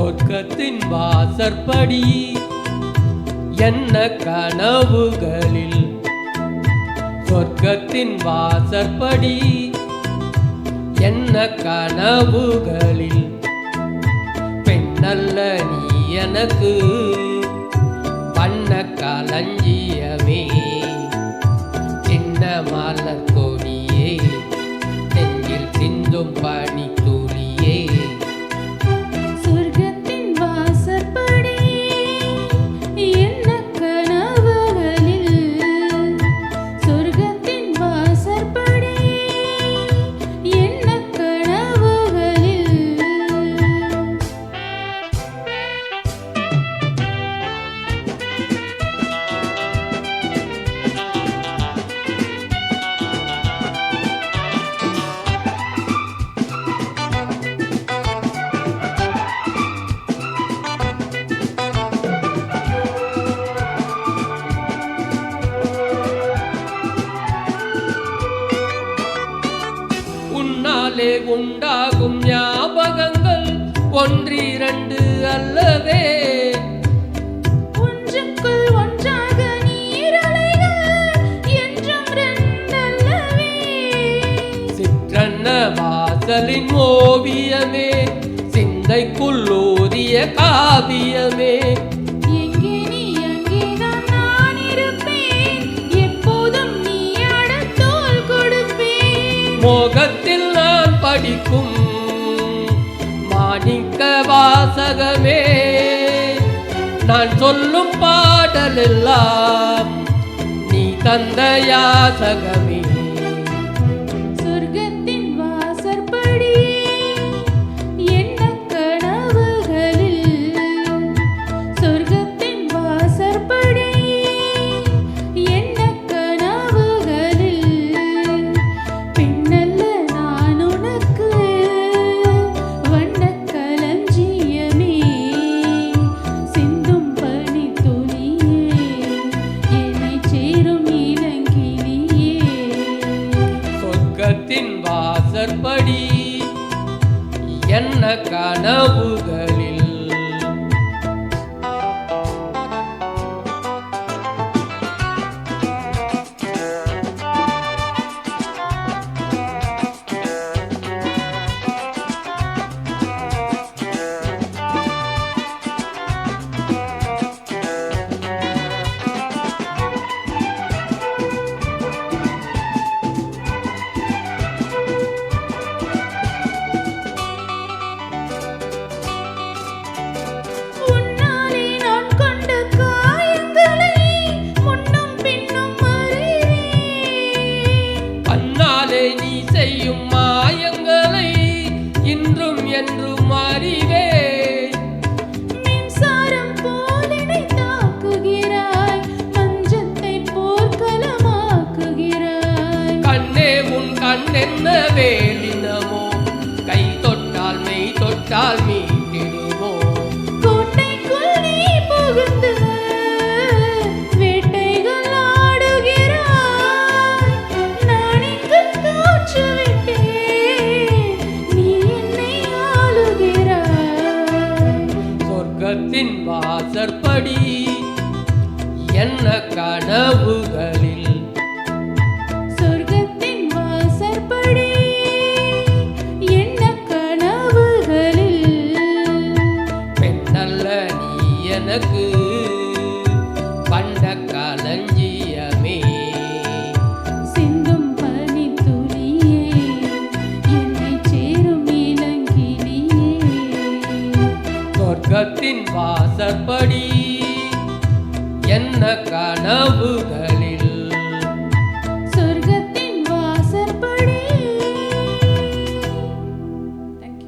சொர்க்கத்தின் வாசற்படி என்ன கனவுகளில், சொர்க்கத்தின் வாசற்படி என்ன கனவுகளில், பெண்ணல்ல நீ எனக்கு வண்ண களஞ்சியமே, சின்ன மலர் கொடியே, நெஞ்சில் சிந்தும் பனி துளியே. சொர்க்கத்தின் வாசற்படி என்ன கனவுகளில், சொர்க்கத்தின் வாசற்படி என்ன கனவுகளில். உன்னாலே உண்டாகும் ஞாபகங்கள் ஒன்றிரண்டு அல்லவே, ஒன்றுக்குள் ஒன்றாக நீரலைகள் என்றும் ரெண்டல்லவே. சிற்றன்ன வாசலின் ஓவியமே, சிந்தைக்குள் ஓதிய காவியமே. எங்கே நீ அங்கேதான் நான் இருப்பேன், எப்போதும் நீ அடத்தோள் கொடுப்பேன். மோகத்தில் நான் படிக்கும் மாணிக்க வாசகமே, நான் சொல்லும் பாடலெல்லாம் நீ தந்த யாசகமே. சொர்க்கத்தின் வாசற்படி என்ன கனவுகளில், சொர்க்கத்தின் வாசற்படி என்ன கனவுகளில், பெண்ணல்ல நான் உனக்கு வண்ணக் களஞ்சியமே, சிந்தும் பனி துளியே, என்னைச் சேரும் இளங்கிளியே. சொர்க்கத்தின் வாசற்படி என்ன கனவுகளில், உன்னாலே நான் கொண்ட காயங்களை முன்னும் பின்னும் அறிவேன். கண்ணாலே நீ செய்யும் மாயங்களை இன்றும் என்றும் அறிவேன். மின்சாரம் போல் என்னை தாக்குகிறாய், மஞ்சத்தை போர்க்களமாக்குகிறாய். கண்ணே உன் கண்ணென்ன வேலினமோ, கை தொட்டால் மெய் தொட்டால் மீட்டிடுமோ. கோட்டைக்குள் நீ புகுந்து வேட்டைகள் ஆடுகிறாய், நான் இங்கு தோற்றுவிட்டேன், நீ என்னை ஆளுகிறாய். சொர்க்கத்தின் வாசற்படி என்ன கனவுகளில், சொர்க்கத்தின் வாசற்படி என்ன கனவுகளில், பெண்ணல்ல நீ எனக்கு வண்ண களஞ்சியமே, சிந்தும் பனி துளியே, என்னைச் சேரும் இளங்கிளியே. சொர்க்கத்தின் வாசற்படி என்ன கனவுகள்.